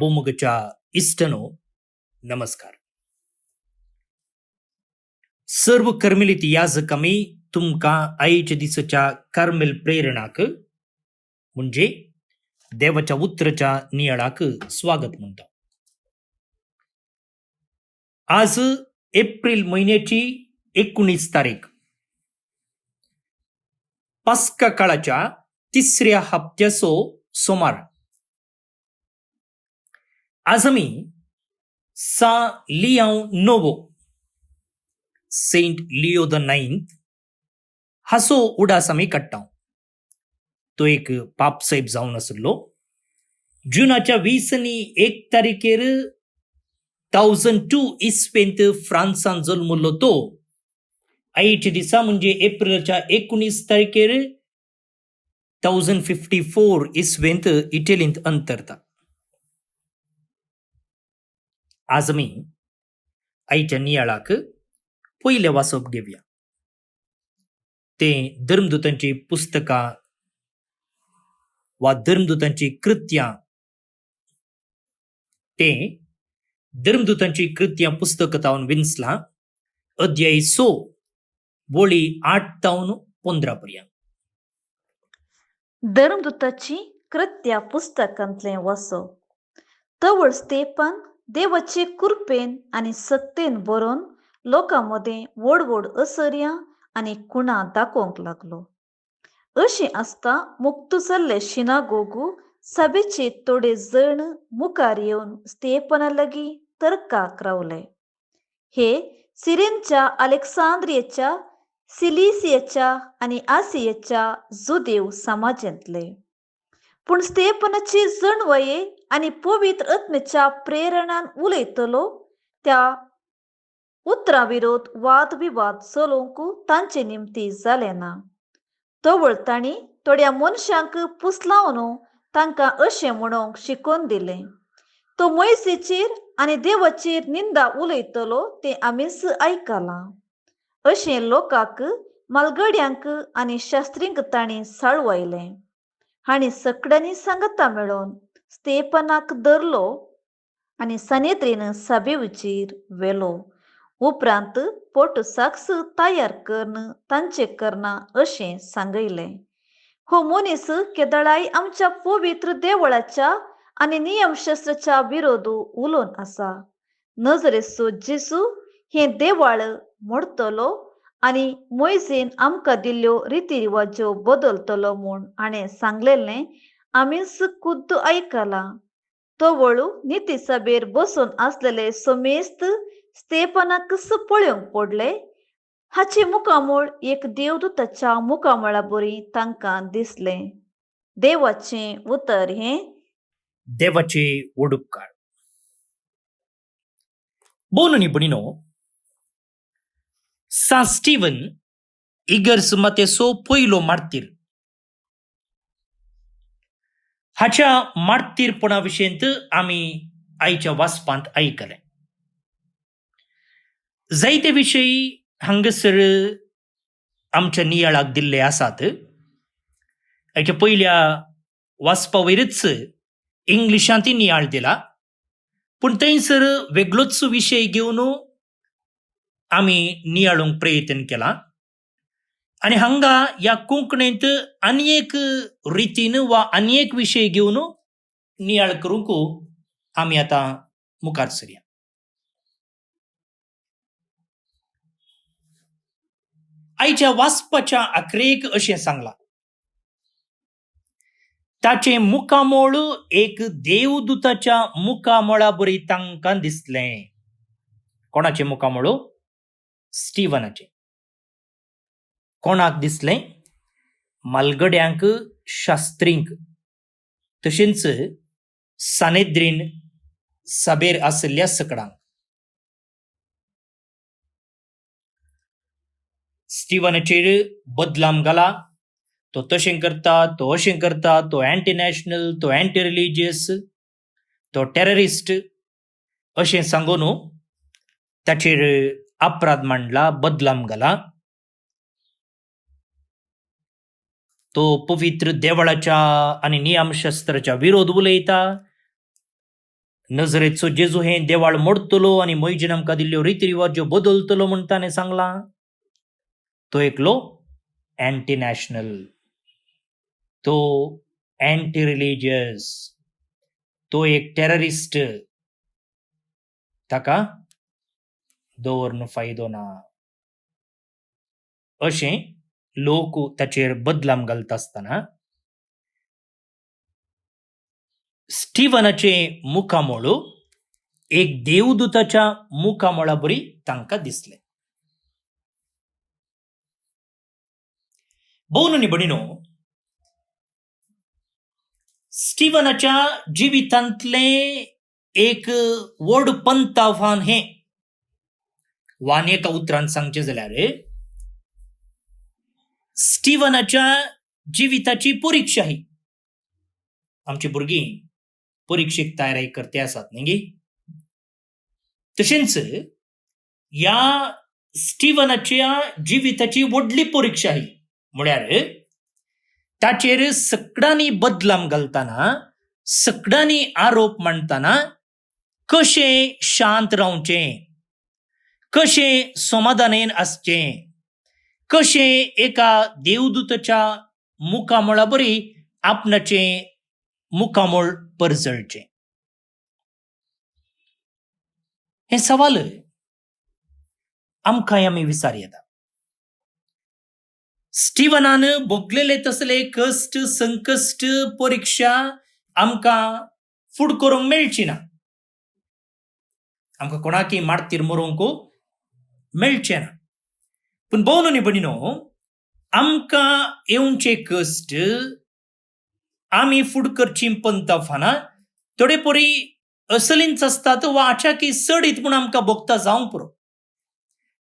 बोमुगच्या इष्टनो नमस्कार. सर्व कर्मिलीत याज कमी तुमका आईच्या दिसच्या कर्मेल प्रेरणाक म्हणजे देवाच्या उत्तरच्या नियाळाक स्वागत म्हणतो. आज एप्रिल महिन्याची 19 तारीख, पास्का काळाच्या तिसऱ्या हप्त्याचो सोमार. आज आम्ही सा लियाव नोवो सेंट लिओ द 9 हासो उडास आम्ही काडटा. तो एक पाप साहेब जावन आसलो. जुनाच्या 21 तारखेर 1002 इस्वेंत फ्रान्सान जल्मलो तो. आईच्या दिसा म्हणजे एप्रिलच्या 19 तारखेर 1054 इस्वेंत इटलींत अंतरता. आज आम्ही आईच्या नियाळाक पहिले वाचप घेऊया. ते धर्मदूतांची पुस्तकां वा धर्मदूतांची कृत्यां, ते धर्मदूतांची कृत्यां पुस्तक तावन विंसला, अध्याय 6 बोळी 8 तावन 15 पर्यंत. धर्मदूताची कृत्या पुस्तकांतले वसो. तवळ स्तेफान देवाचे कृपेन आणि सत्तेन बरोवन लोकांमध्ये व्हड व्हड असर्यां आणि खुणां दाखोवंक लागलो. अशें आसता मुक्त जाल्ले शिनागोगू सभेचे थोडे जण मुखार येवन स्तेफाना लागीं तर्काक रावले. हे सिरेनच्या, अलेक्सांद्रियेच्या, सिलिसियाच्या आणि आसियाच्या जुदेव समाजांतले. पूण स्तेफानाची जणवये आणि पवित्र आत्म्याच्या प्रेरणान उलयतलो त्या उतरां विरोध वाद विवाद चलोवंक तांचे निमती जालें ना. तवळ तांणी थोड्या मनशांक पुसलावन तांकां अशें म्हणोंक शिकोवन दिलें, तो मोइसेचेर आनी देवाचेर निंदा उलयतलो तें आमीच आयकलां. अशें लोकांक, मालगड्यांक आनी शास्त्रींक तांणी साळवायलें. हांणी सगळ्यांनी सांगता मेळोन स्तेफानाक धरलो आनी सनेद्रीन सभेचेर व्हेलो. उपरांत पोट साक्ष तयार करन तांचे करना अशें सांगयलें. हो मनीस केदळाय आमच्या पवित्र देवळाच्या आनी नियमशास्त्राच्या विरोध उलोवन आसा. नजरेचो जेजू हें देवाळ मोडतलो आनी मोइसेन आमकां दिल्ल्यो रितीरिवाज्यो बदलतलो म्हूण हाणें सांगलेलें आमीच खुद्द आयकलां. तवळ निती सभेर बसून आसलेले समेस्त स्तेफानाक पळोवंक पडले. हाचे मुखामळ एक देवदूताच्या मुखामळा बरी तांकां दिसलें. देवाचें उतर हें. देवाचे उपकार. बोननी बनिनो, सा स्टीवन इगर्स मतेसो पयलो मार्तीर. हाच्या मार्तीरपणा विशयंत आम्ही आईच्या वाचपांत ऐकले. जायते विशयी हांगसर आमच्या नियाळाक दिल्ले आसात. हाच्या पयल्या वाचपा वयरच इंग्लिशांतय नियाळ दिला, पूण थंयसर वेगळोच विशय घेवन आमी नियाळूंक प्रयत्न केला. आणि हांगा ह्या कोंकणींत आनी एक रितीन वा आनी एक विशय घेवन नियाळ करूंक आमी आतां मुखार सरया. आयच्या वाचपाच्या आखरेक अशें सांगलां, ताचे मुखामळ एक देवदूताच्या मुखामळा बरी तांकां दिसलें. कोणाचे मुखामळ? स्टीवनाचे. कोणाक दिसलें? मालगड्यांक, शास्त्रींक, तशेंच सनेद्रीन सभेर आसलेल्या सकडांक. स्टीवनाचेर बदलाम घाला, तो तशें करता, तो अशें करता, तो अँटी नॅशनल, तो अँटी रिलिजियस, तो टेररिस्ट अशें सांगून ताचेर अपराध मांडला, बदलाम घाला. तो पवित्र देवळाच्या आणि नियमशास्त्राच्या विरोध उलयता. नजरेचो जेजू हे देवाळ मोडतलो आणि मोयजीन आमकां दिल्ल्यो रितीरिवाज ज्यो बदलतलो म्हण ताणें सांगलां. तो एकलो अँटी नॅशनल, तो अँटी रिलिजियस, तो एक टेररिस्ट. ताका दवरन फायदो ना अशें लोक ताचेर बदलाम घालता आसतना स्टीवनाचे मुखामोळ एक देवदूताच्या मुखामोळा बरी तांकां दिसले. भोव न्ही भणिनो, स्टीवनाच्या जिवितांतले एक व्हड पंत आव्हान हें वा आनी एका उतरान सांगचें जाल्यार स्टीवनाच्या जिविताची परिक्षा ही. आमची भुरगीं परिक्षेक तयारी करते आसात न्ही. तशेंच ह्या स्टीवनाच्या जिविताची व्हडली परिक्षा ही म्हळ्यार ताचेर सगळ्यांनी बदलाम घालतना, सगळ्यांनी आरोप मांडतना कशें शांत रावचें, कशें समाधानेन आसचें, कशें एका देवदूताच्या मुखामोळा बरी आपणाचें मुखामोळ परजळचें. हे सवाल आमकां आमी विचार येता. स्टीवनान भोगलेले तसले कश्ट, संकश्ट, परिक्षा आमकां फुड करूंक मेळची ना. आमकां कोणाकय मारतीर मरूंक मेळचें ना. पूण भोव न्ही भणिनो, आमकां येवचे कश्ट आमी फुड करची पंत आव्हानां थोडे परी असलींच आसतात वा आचाकी चडीत म्हूण आमकां भोगता जावंक पुरो.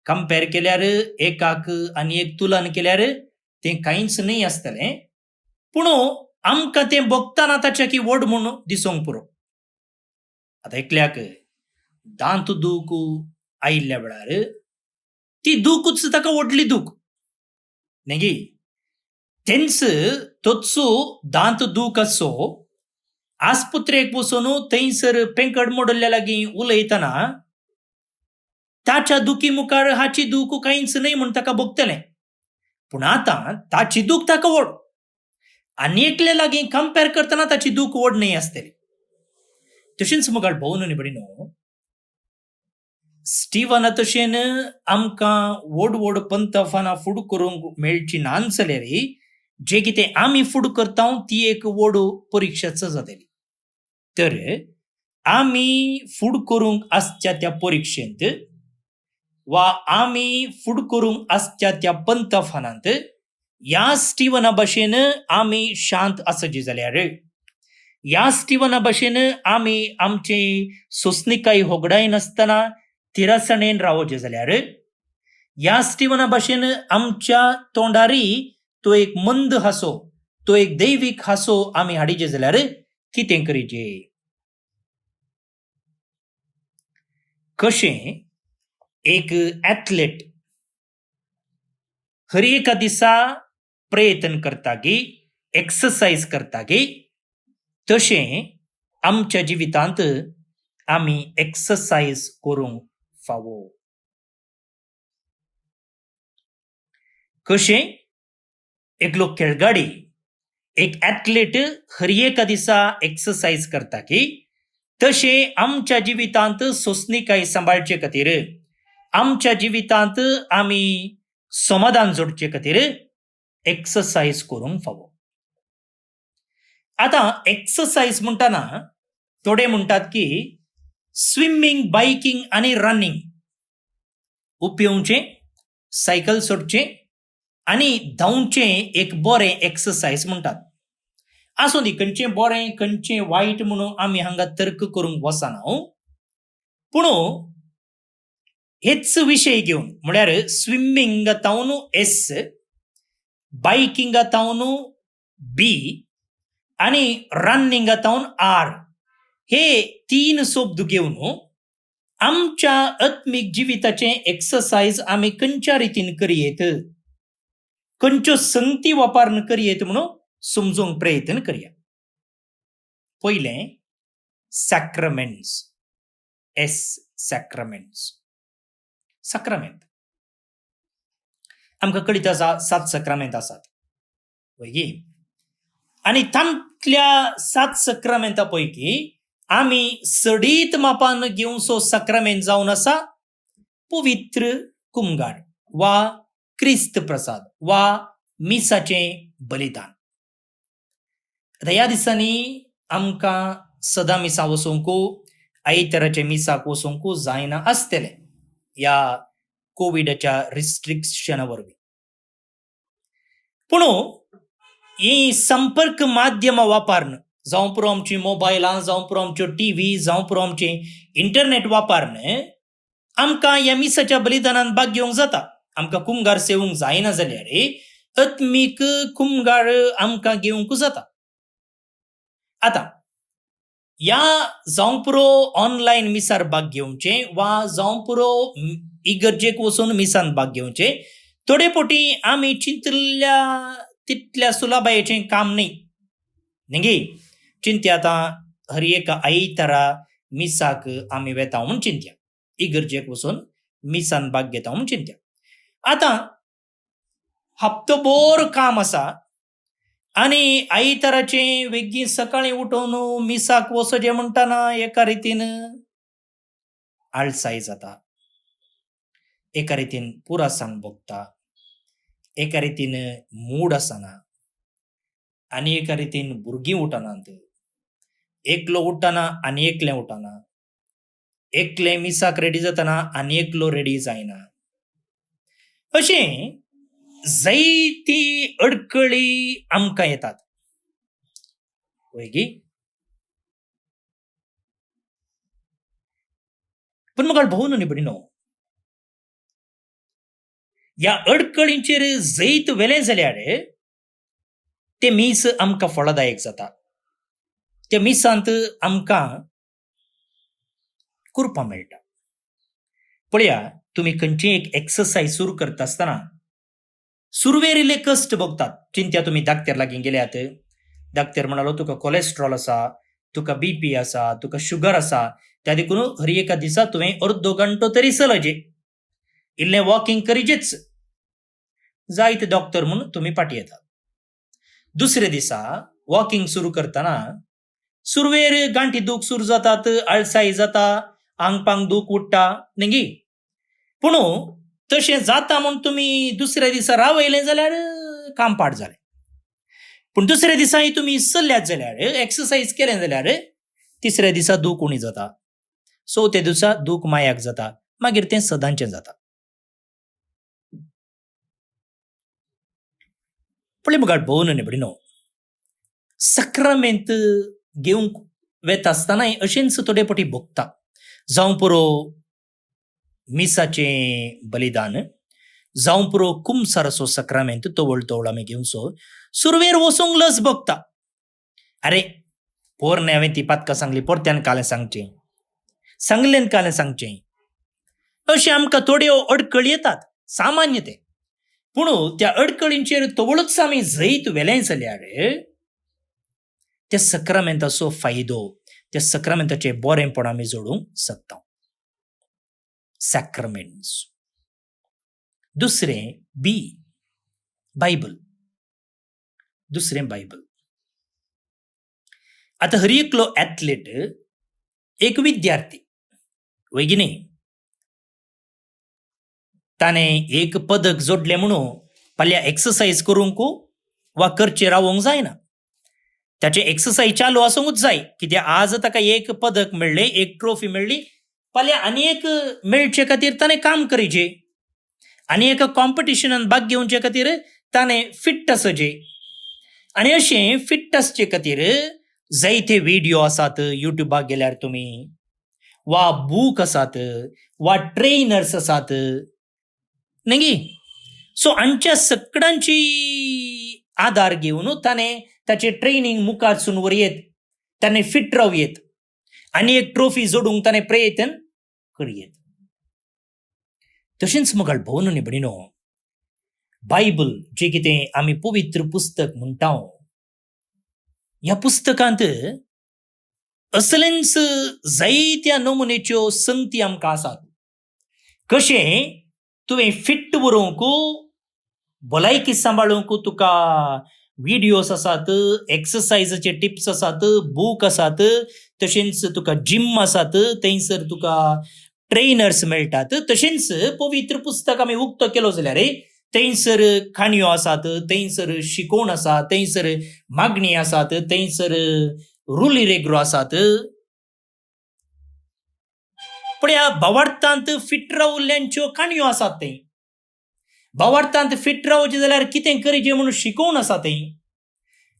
कंपेर केल्यार एकाक आनी एक तुलन केल्यार तें कांयच न्ही आसतलें, पूण आमकां तें भोगतना ताच्याकी व्हड म्हूण दिसूंक पुरो. आतां एकल्याक दांत दूख आयिल्ल्या वेळार ती दूखच ताका व्हडली दूख न्ही. तेंच तोच दांत दूख आसो आस्पत्रेक वचून थंयसर पेंकड मोडल्ल्या लागीं उलयतना ताच्या दुखी मुखार हाची दूख कांयच न्ही म्हूण ताका भोगतलें. पूण आतां ताची दूख ताका व्हड, आनी एकल्या लागीं कंपेर करतना ताची दूख व्हड न्ही आसतली. तशेंच मुखार भोव न्ही भणिनो, स्टीवना तशेन आमकां व्हड व्हड पंत आव्हानां फुड करूंक मेळची नान जाल्यार जे कितें आमी फुड करता ती एक व्हड परिक्षाच जातली. तर आमी फुड करूंक आसच्या त्या परिक्षेंत वा आमी फुड करूंक आसच्या त्या पंत आव्हानांत ह्या स्टीवना भाशेन आमी शांत आसची जाल्यार, ह्या स्टीवना भाशेन आमी आमची सोंसणीकाय होगडाय नासतना तिरासणेन रावचे जाल्यार, ह्या स्टीवना भाशेन आमच्या तोंडारी तो एक मंद हांसो, तो एक दैवीक हांसो आमी हाडिचे जाल्यार कितें करीचें. कशें एक एथलेट हर एका दिसा प्रयत्न करता की, एक्सरसाइज करता की, तशें आमच्या जिवितांत आमी एक्सरसाइज करूंक फावो. कशें एकलो खेळगाडी, एक एथलेट हर एका दिसा एक्सरसाइज करता की, तशें आमच्या जिवितांत सोंसणीकाय सांबाळचे खातीर, आमच्या जिवितांत आमी समाधान जोडचे खातीर एक्सरसाइज करूंक फावो. आतां एक्सरसाइज म्हणटना थोडे म्हणटात की स्विमींग, बायकिंग आनी रनिंग उपेवचें, सायकल सोडचें आनी धांवचें एक बरें एक्सरसाइज म्हणटात. आसूं दी, खंयचें बरें खंयचें वायट म्हणून आमी हांगा तर्क करूंक वचना. पूण हेच विशय घेवन म्हळ्यार स्विमींगातावन एस, बायकिंगातावन बी आनी रनिंगातावन आर, हे 3 शब्द घेवन आमच्या आत्मीक जिविताचें एक्सरसाइज आमी खंयच्या रितीन करयेत, खंयच्यो संगती वापरून करयेत म्हणून समजूंक प्रयत्न करया. पयलें सॅक्रमेंट्स. सक्रमेंट आमकां कळीत आसा 7 सक्रमेंट आसात वैगी, आनी तांतल्या 7 सक्रमेंटा पैकी आमी सडीत मापान घेवचो सक्रमेंट जावन आसा पवित्र कुमगार वा क्रिस्त प्रसाद वा मिसाचें बलिदान. आतां ह्या दिसांनी आमकां सदां मिसा वचोंकू, आयताराच्या मिसाक वचोंकू जायना आसतलें ह्या कोविडाच्या रिस्ट्रिक्शना वरवीं. पूण ही संपर्क माध्यमां वापरन, जावं पुरो आमची मोबायलां, जावं पुरो आमच्यो टीव्ही, जावं पुरो आमचें इंटरनेट वापरन आमकां ह्या मिसाच्या बलिदानान भाग घेवंक जाता. आमकां कुमगार सेवूंक जायना जाल्यार आत्मीक कुमगार आमकां घेवंक जाता. आतां ह्या जावं पुरो ऑनलायन मिसार भाग घेवचें वा जावं पुरो इगर्जेक वचून मिसान भाग घेवचें, थोडे फावटी आमी चिंतल्या तितल्या सुलभायेचें काम न्ही. न्ही चिंत्या आतां हर एक आयतारा मिसाक आमी वेता म्हूण चिंत्या, इगर्जेक वचून मिसान भाग घेता म्हूण चिंत्या. आतां हप्तोभर काम आसा आनी आयताराचें वेगीं सकाळीं उठून मिसाक वचचें म्हणटाना एका रितीन आळसाय जाता, एका रितीन पुरासाण भोगता, एका रितीन मूड आसना, आनी एका रितीन भुरगीं उठनात, एकलो उठ्ठना आनी एकलें उठना, एकलें मिसाक रेडी जातना आनी एकलो रेडी जायना. अशें जायती अडखळी आमकां येतात वैगी. पूण म्हाका भोव न्हू निबडी न्हू, ह्या अडखळींचेर जैत वेलें जाल्यार ते मीस आमकां फळदायक जाता. त्या मिसांत आमकां करपाक मेळटा. पळया, तुमी खंयचीय एक एक्सरसायज सुरू करता आसतना सुरवेर इल्ले कश्ट भोगतात. चिंत्या तुमी धाकट्यार लागीं गेल्यात, धाकट्यार म्हणालो तुका कोलेस्ट्रॉल आसा, तुका बीपी आसा, तुका शुगर आसा, त्या देखून हर एका दिसा तुवें अर्दो घंटो तरी चलचें, इल्लें वॉकिंग करीचेच. जायत डॉक्टर म्हूण तुमी फाटीं येतात. दुसरे दिसा वॉकिंग सुरू करतना सुरवेर गांठी दूख सुरू जातात, आळसाय जाता, आंग पांग दूख उठटा न्ही. पूण तशें जाता म्हूण तुमी दुसऱ्या दिसा रावयलें जाल्यार काम पाड जालें. पूण दुसऱ्या दिसाय तुमी चल्ल्यात जाल्यार, एक्सरसायज केलें जाल्यार तिसऱ्या दिसा दूख उणी जाता, चवथ्या दिसा दूख मायाक जाता, मागीर तें सदांचें जाता. पळय मुखार भोव न्हू निबडी न्हू, सक्रमेंत घेवंक वेता आसतनाय अशेंच थोडे फावटी भोगता. जावं पुरो मिसाचें बलिदान, जावं पुरो कुमसाराचो सक्रमेंत तवळ तवळ आमी घेवचो, सुरवेर वचोंक लज भोगता. अरे पोरणे हांवें ती पातकां सांगली, परत्यान कालें सांगचें, सांगलेन कालें सांगचें, अशें आमकां थोड्यो अडखळी येतात, सामान्य तें. पूण त्या अडखळींचेर तवळच आमी जैत वेलें जाल्यार त्या सक्रमेंताचो फायदो, त्या सक्रमेंताचें बरेंपण आमी जोडूंक शकता. सॅक्रमेंट्स. दुसरें बी बायबल. दुसरें बायबल. आतां हर एकलो एथलीट एक विद्यार्थी वैगिनी, ताणें एक पदक जोडलें म्हणून फाल्यां एक्सरसायज करूंक वा करचें रावोंक जायना. ताचें एक्सरसायज चालू आसूंकूच जाय, कित्याक आज ताका एक पदक मेळ्ळें, एक ट्रॉफी मेळ्ळी, फाल्यां आनी एक मेळचे खातीर ताणें काम करचें, आनी एका कॉम्पिटिशनान भाग घेवचे खातीर ताणें फिट्ट आसचें. आनी अशें फिट्ट आसचे खातीर जायते व्हिडिओ आसात युट्यूबाक गेल्यार तुमी, वा बूक आसात, वा ट्रेनर्स आसात न्ही. सो हांच्या सगळ्यांची आदार घेवन ताणें ताचें ट्रेनिंग मुखारसून व्हरयेत, ताणें फिट रावयेत, आनी एक ट्रॉफी जोडूंक ताणें प्रयत्न करयेत. तशेंच मुखार भोव न्हू निबडी न्हू, बायबल जें कितें आमी पवित्र पुस्तक म्हणटा, ह्या पुस्तकांत असलेंच जायत्या नमुनेच्यो संगती आमकां आसात. कशें तुवें फिट्ट उरोवंक, भलायकी सांबाळूंक तुका व्हिडिओस आसात, एक्सरसायजाचे टिप्स आसात, बूक आसात, तशेंच तुका जिम आसात, थंयसर तुका ट्रेनर्स मेळटात. तशेंच पवित्र पुस्तक आमी उक्तो केलो जाल्यार थंयसर खाणयो आसात, थंयसर शिकोवण आसा, थंयसर मागणी आसात, थंयसर रुली रेग्रो आसात. पण ह्या भावार्थांत फिट रावल्ल्यांच्यो काणयो आसात थंय. भावार्थांत फिट रावचें जाल्यार कितें करचें म्हणून शिकोवण आसा थंय.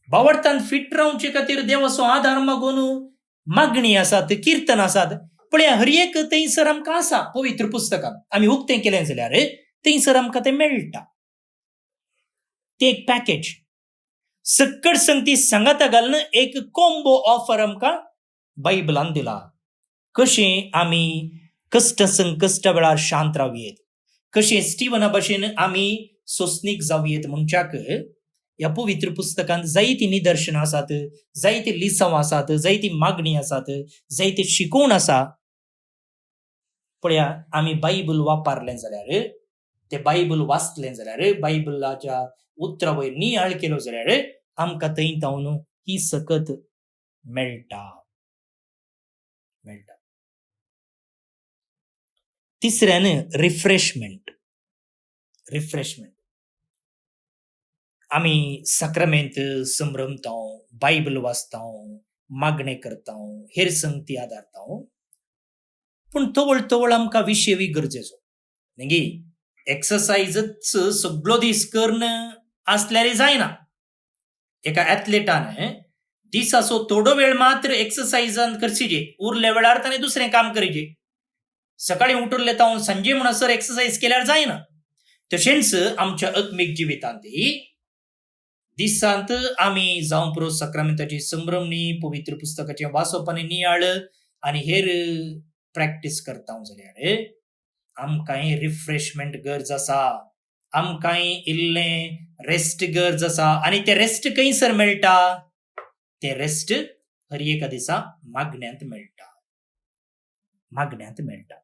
भावार्थांत फिट रावचे खातीर देवाचो आदार मागून मागणी आसात, कीर्तन आसात. पण हर एक थंयसर आमकां आसा पवित्र पुस्तकांत. आमी उक्तें केलें जाल्यार थंयसर आमकां तें मेळटा. तें एक पॅकेज. सकट संगती सांगाता घालून एक कॉम्बो ऑफर आमकां बायबलान दिला. कशें आमी कश्ट संकश्ट वेळार शांत रावयेत, कशें स्टीवना भाशेन आमी सोंसणीक जावयेत म्हणच्याक ह्या पवित्र पुस्तकांत जायतीं निदर्शनां आसात, जायतीं लिसांव आसात, जायती मागणी आसात, जायते शिकोवण आसा. पळया, आमी बायबल वापरलें जाल्यार, तें बायबल वाचलें जाल्यार, बायबलाच्या उतरां वयर नियाळ केलो जाल्यार आमकां थंय तावन ही सकत मेळटा. तिसऱ्यान रिफ्रेशमेंट. आमी साक्रामेंत संभ्रमतांव, बायबल वाचतांव, मागणे करतांव, हेर संगती आदारतांव. पूण तवळ तवळ आमकां विशयवी गरजेचो. न्ही, एक्सरसायजच सगळो दीस करन आसल्यार जायना. एका एथलेटान दिसाचो थोडो वेळ मात्र एक्सरसायजान करचेजे, उरल्या वेळार ताणें दुसरें काम करचें. सकाळी उठून येता संजे म्हणसर एक्सरसाइज केल्यार जायना. तशेंच आमच्या आत्मीक जिवितांत दिसांत आमी जावं पुरो साक्रामेंताची संभ्रमणी, पवित्र पुस्तकाचें वाचप आनी नियाळ आनी हेर प्रॅक्टीस करता जाल्यार आमकां रिफ्रेशमेंट गरज आसा. आमकां इल्लें रेस्ट गरज आसा. आनी ते रेस्ट खंयसर मेळटा? ते रेस्ट हर एका दिसा मागण्यांत मेळटा.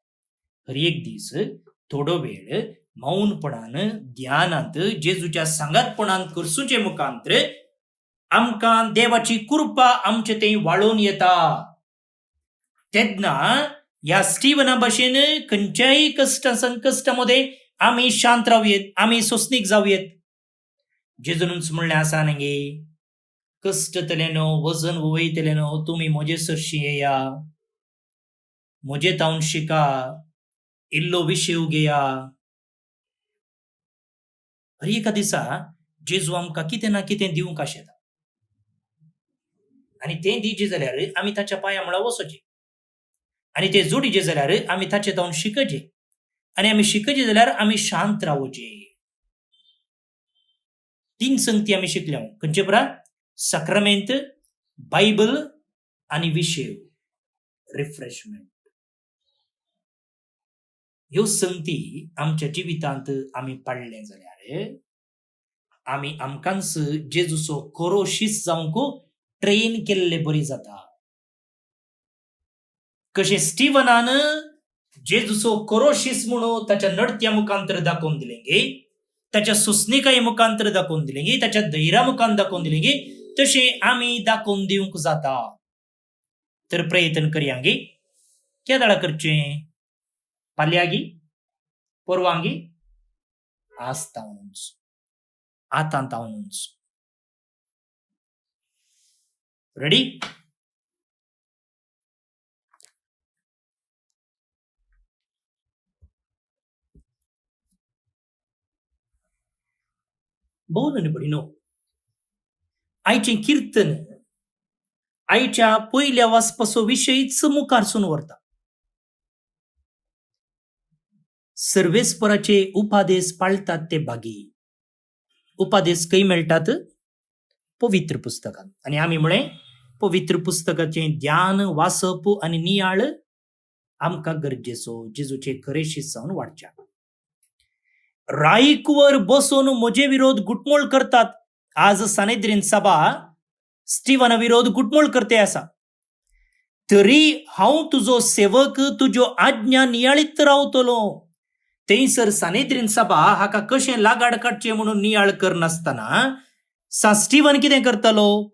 हर एक दीस थोडो वेळ मौनपणान, ध्यानांत, जेजूच्या सांगातपणान करसूचे मुखांतर आमकां देवाची कृपा आमचे थंय वाळून येता. तेन्ना ह्या स्टीवना भाशेन खंयच्याय कष्ट संकश्टामध्ये आमी शांत रावयेत, आमी सोंसणीक जावयेत. जेजूनच म्हणलें आसा न्ही, कष्टतलेनो, वजन वयतलेनो, तुमी म्हजे सरशी येया, म्हजे तावन शिका, इल्लो विशेव घेया. हर एका दिसा जेजू आमकां कितें ना कितें दिवंक आशेता. आनी तें दिजे जाल्यार आमी ताच्या पांया म्हळ्यार वचोचें. आनी तें जोडिजे जाल्यार आमी ताचे तावन शिकचे. आनी आमी शिकचे जाल्यार आमी शांत रावचे. 3 संगती आमी शिकल्या. खंयचे परा? साक्रामेंत, बायबल आनी विशेव, रिफ्रेशमेंट. ह्यो संगती आमच्या जिवितांत आमी पाळले जाल्यार आमी आमकांच जेजूचो खरो शिस जावंक ट्रेन केल्ले बरी जाता. कशें स्टीवनान जेजूचो खरो शिस म्हणून ताच्या नडत्या मुखांतर दाखोवन दिलें गे, ताच्या सोंसणिकाये मुखांतर दाखोवन दिलें गे, ताच्या धैर्या मुखान दाखोवन दिलें गे, तशें आमी दाखोवन दिवंक जाता. तर प्रयत्न करया गे. केदाळा करचें? फाल्यांगी, परवांगी, आस्तावनूच, आतांतावनूच. रेडी? भोवन बडीनो, आयचें कीर्तन आयच्या पयल्या वाचपाचो विशयच मुखारसून व्हरता. सर्वेस्पराचे उपादेश पाळतात ते भागी. उपादेश खंय मेळटात? पवित्र पुस्तकांत. आनी आमी म्हळें पवित्र पुस्तकाचें ध्यान, वाचप आनी नियाळ आमकां गरजेचो. जेजूचे खरे शिस जावन वाडच्या. राईकवर बसून म्हजे विरोध गुटमोळ करतात. आज सानेद्रीन सभा स्टीवना विरोध गुटमोळ करते आसा. तरी हांव तुजो सेवक तुज्यो आज्ञा नियाळीत रावतलो. थंयसर सानेद्रीन सभा हाका कशें लागाड काडचें म्हणून नियाळ करनासतना सा स्टीवन कितें करतलो?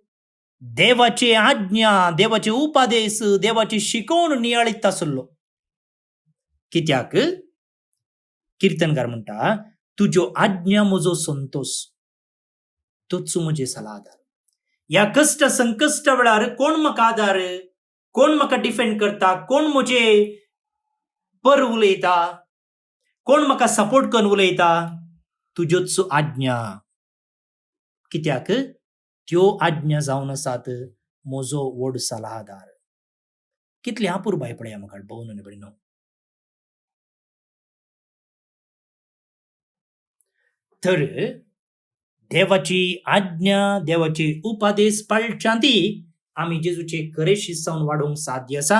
देवाचे आज्ञा, देवाचे उपादेश, देवाची शिकवण नियाळीत आसलो. कित्याक किर्तनकार म्हणटा, तुज्यो आज्ञा म्हजो संतोष, तोच म्हजे सलाहदार. ह्या कष्ट संकश्ट वेळार कोण म्हाका आदार, कोण म्हाका डिफेंड करता, कोण म्हजे पर उलयता, कोण म्हाका सपोर्ट करून उलयता? तुज्योच आज्ञा. कित्याक त्यो आज्ञा जावन आसात म्हजो व्हड सलाहदार. कितली अपुरबाय पळया म्हाका भोवन भयणो. तर देवाची आज्ञा, देवाचे उपादेश पाळच्या ती आमी जेजूचे खरेशी जावन वाडोवंक साध्य आसा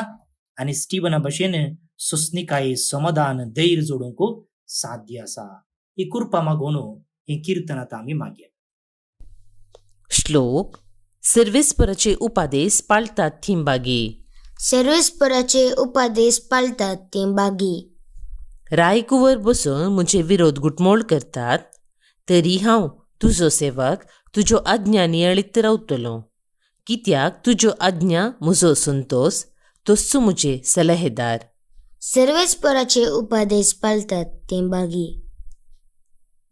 आनी स्टीवना भाशेन सुस्निकाय, समाधान, धैर्य जोडूंक साध्य आसा. ही कृपा मागून ही कीर्तन आतां आमी मागया. श्लोक. सर्वेस्पराचे उपादेश पाळतात तीं बागी. सर्वेस्पराचे उपादेश पाळतात तीं बागी. रायकुवर बसून म्हजे विरोध गुटमोळ करतात, तरी हांव तुजो सेवक तुज्यो आज्ञा नियाळीत रावतलो. कित्याक तुज्यो आज्ञा म्हजो संतोष, तोच म्हजे सलाहेदार. सर्वेस्पराचे उपादेश पाळतात तीं बागी.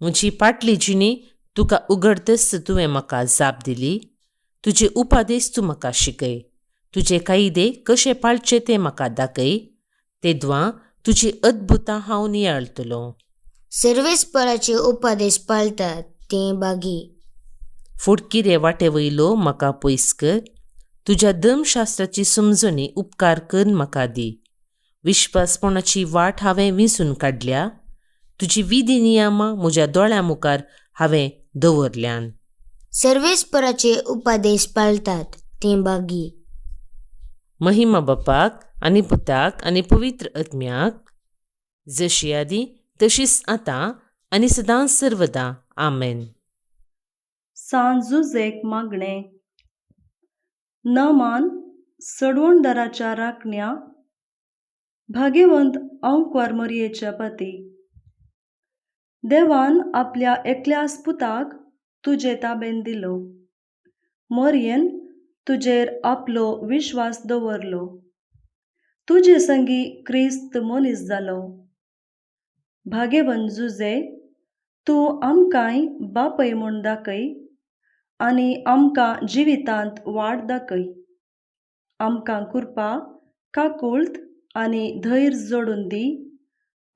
म्हजी फाटली जिणी तुका उगडतस तुवें म्हाका जाप दिली. तुजे उपादेश तूं म्हाका शिकय. तुजे कायदे कशे पाळचे ते म्हाका दाखय. तेद्वां तुजी अद्भुतां हांव नियाळतलो. सर्वेस्पराचे उपादेश पाळतात तीं बागी. फुडकिरे वाटे वयलो म्हाका पयस कर. तुज्या धर्मशास्त्राची समजणी उपकार करून म्हाका दी. विश्वासपणाची वाट हांवें विंचून काडल्या. तुजी विधी नियमां म्हज्या दोळ्या मुखार हांवें दवरल्यान. सर्वेस्पराचे उपादेश पाळतात तीं बागी. महिमा बापाक आनी पुताक आनी पवित्र आत्म्याक, जशी आदी तशीच आतां आनी सदांच सर्वदा. आमेन. सांजुजेक मागणें. नमान सडवणदाराच्या राखण्या, भाग्यवंत अंकवार मरियेच्या पती. देवान आपल्या एकल्याच पुताक तुजे ताबेन दिलो. मरियेन तुजेर आपलो विश्वास दवरलो. तुजे संगी क्रिस्त मनीस जालो. भाग्यवंत जुजे, तूं आमकांय बापय म्हूण दाखय आनी आमकां जिवितांत वाड दाखय. आमकां कृपा, काकुळट आनी धैर्य जोडून दी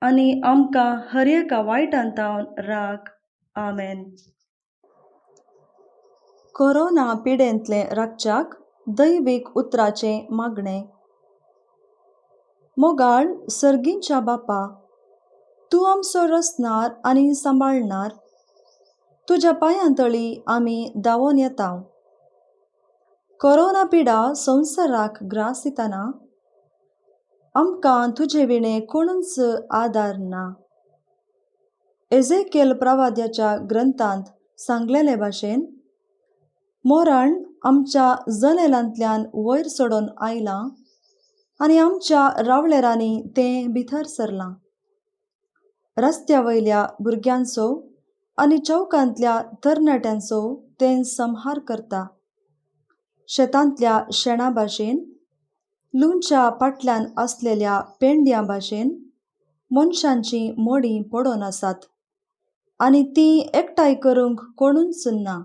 आनी आमकां हर एका वायटांतावन राख. आमेन. कोरोना पिडेंतले रक्षाक दैवीक उतराचे मागणें. मोगाळ सर्गींच्या बापा, तूं आमचो रचणार आनी सांबाळणार. तुज्या पांयांतळी आमी धांवून येतांव. कोरोना पिडा संवसाराक ग्रासितना आमकां तुजे विणे कोणूच आदार ना. एझेकियेल प्रवाद्याच्या ग्रंथांत सांगलेले भाशेन मरण आमच्या जनेलांतल्यान वयर सडून आयलां आनी आमच्या रावळेरांनी तें भितर सरलां. रस्त्या वयल्या भुरग्यांचो आनी चौकांतल्या तरणाट्यांचो तें संहार करता. शेतांतल्या शेणा भाशेन, लुंच्या पाटल्यान आसलेल्या पेंड्यां भाशेन मनशांची मोडीं पडोन आसात आनी तीं एकठांय करूंक कोणूच ना.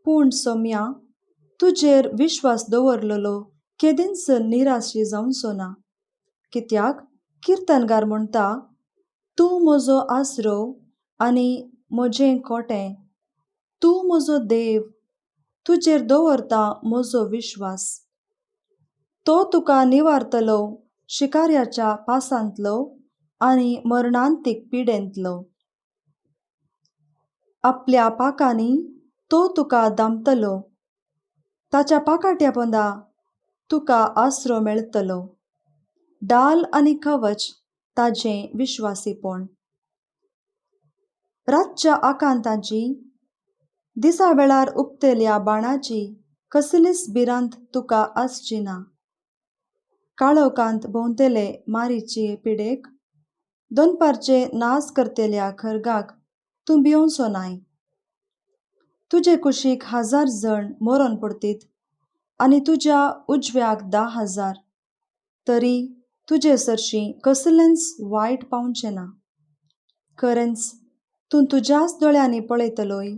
पूण सोम्या, तुजेर विश्वास दवरलेलो केदींच निराशी जावचो ना. कित्याक किर्तनकार म्हणटा, तूं म्हजो आसरो आनी म्हजें कोटें. तूं म्हजो देव, तुजेर दवरता म्हजो विश्वास. तो तुका निवारतलो शिकाऱ्याच्या पासांतलो आनी मरणांतीक पिडेंतलो. आपल्या पाकांनी तो तुका दामतलो. ताच्या पाकाट्या पोंदा तुका आसरो मेळटलो. डाल आनी कवच ताजें विश्वासीपण. रातच्या आकांताची, दिसा वेळार उक्तेल्या बाणाची कसलीच भिरांत तुका आसची ना. काळोखांत भोंवतेले मारीचे पिडेक, दोनपारचे नास करतेल्या खरगाक तूं भिवंचो नाय. तुजे कुशीक 1000 जण मरोन पडतीत आनी तुज्या उजव्याक 10,000, तरी तुजे सरशीं कसलेंच वायट पावचें ना. खरेंच तूं तुज्याच दोळ्यांनी पळयतलोय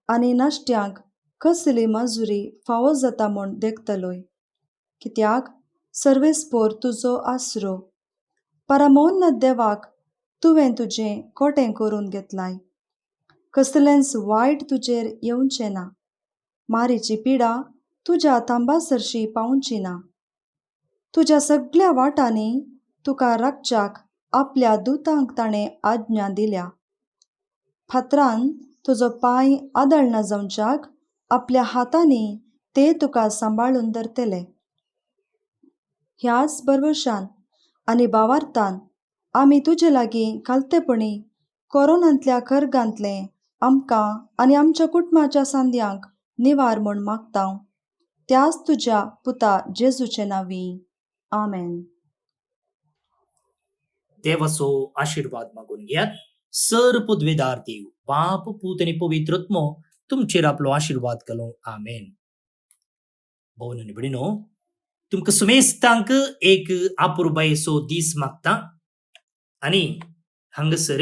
आनी नश्ट्यांक कसली मजुरी फावो जाता म्हूण देखतलोय. कित्याक सर्वेस्पोर तुजो आसरो. परमोन्नत देवाक तुवें तुजें खोटें करून घेतलाय. कसलेंच वायट तुजेर येवचें ना. मारीची पिडा तुज्या तांबासरशी पावची ना. तुज्या सगळ्या वाटांनी तुका राखच्याक आपल्या दुतांक ताणें आज्ञा दिल्या. फातरान तुजो पांय आदळ न जावच्याक आपल्या हातांनी ते तुका सांबाळून धरतले. ह्याच बरवशान आनी भावार्थान आमी तुजे लागीं खालतेपणी कोरोनांतल्या खरगांतले आमकां आनी आमच्या कुटुंबाच्या सांद्यांक निवार म्हूण मागतां. त्याच तुज्या पुता जेजूचे नांवी. आमेन. देवाचो आशीर्वाद मागून घेयात. सर पदवेदार देव, बाप, पूत आनी पवित्रत्मो तुमचेर आपलो आशीर्वाद घालूं. आमेन. भोवन आनी भयणीनो, तुमकां सुमेस्तांक एक आपुरबायेचो दीस मागता. आनी हांगासर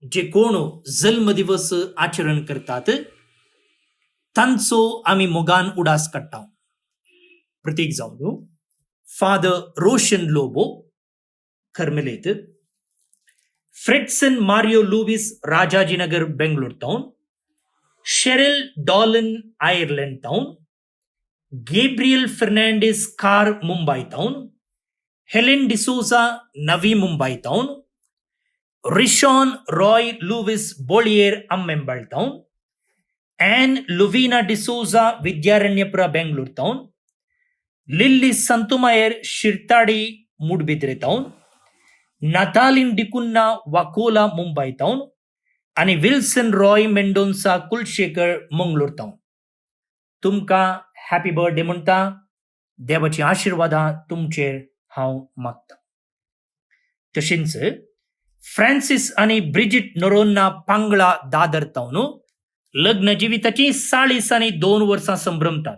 जे कोण जल्मदिवस आचरण करतात तांचो आमी मोगान उडास काडटा. प्रतीक जावन फादर रोशन लोबो, खर्मेलेत, Fredson Mario Lewis, Rajajinagar, Bangalore town, Sheryl Dolan, Ireland town, Gabriel Fernandes कार, Mumbai town, Helen D'Souza, Navi Mumbai town, Rishon Roy Lewis Boliyar, Ammembal town, Ann Luvina D'Souza, Vidyaranyapura, Bangalore town, Lilly संतुमायर, शिरताडी, मूडबिद्रे टाउन, नातालिन डिकुन्ना, वाकोला, मुंबई टाउन आणि विल्सन रॉय मेंडोन्सा कुलशेकर, मंगलोर टाउन. तुमकां हॅपी बर्थडे म्हणटा. देवाची आशीर्वादां तुमचेर हांव मागता. तशेंच फ्रांसिस आनी ब्रिजिट नोरोन्ना पांगळा, दादर टाउन लग्न जिविताची 40 आनी 2 वर्सां संभ्रमतात.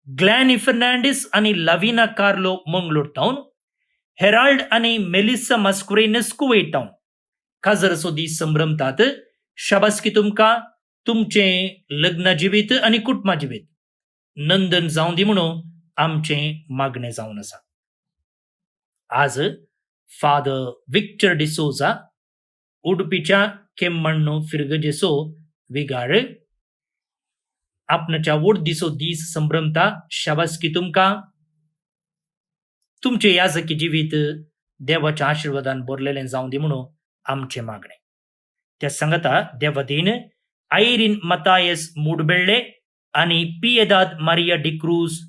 ग्लॅनी फर्नांडिस आनी Lavina Carlo, Mangalore town, Herald आनी मेलिसा मस्कुरेनस, कुवेट टाउन काजरचो दीस संभ्रमतात. शाबासकी तुमकां. तुमचें लग्न जिवीत आनी कुटुंबा जिवीत नंदन जावं दी म्हणून आमचें मागणें जावन आसा. आज फादर विक्टर डिसोजा, उडपीच्या केम्मण्णो फिरगजेचो विगार, आपणाच्या वडदीचो दीस संभ्रमता. शाबासकी तुमकां. तुमचे याजकी जिवीत देवाच्या आशीर्वादान भरलेलें जावं दी म्हणून आमचें मागणें. त्या सांगता देवादीन आयरीन मतायस मूडबेळ्ळे आनी पियेदाद मारिया डिक्रूज,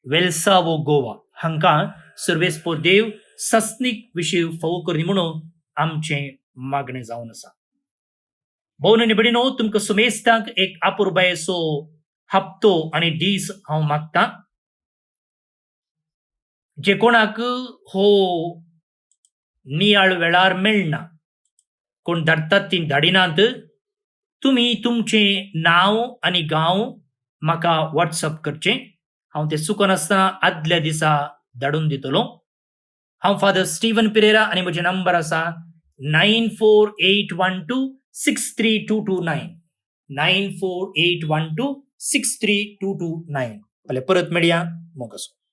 वेल्सावो, गोवा हांकां सर्वेस्पोर देव सस्नीक विशीं फावो करनी म्हणून आमचें मागणें जावन आसा. भोवन आनी भयणीनो, तुमकां सुमेस्तांक एक आपुरबायेचो हप्तो आनी दीस हांव मागतां. जे कोणाक हो नियाळ वेळार मेळना, कोण धाडटात ती धाडिनात, तुमी तुमचें नांव आनी गांव म्हाका व्हॉट्सअप करचें. हांव तें चुकोन आसतना आदल्या दिसा धाडून दितलो. हांव फादर स्टीवन पिरेरा आनी म्हजे नंबर आसा 9481263229 9481263229. फाल्यां परत मेळया. मोग आसूं.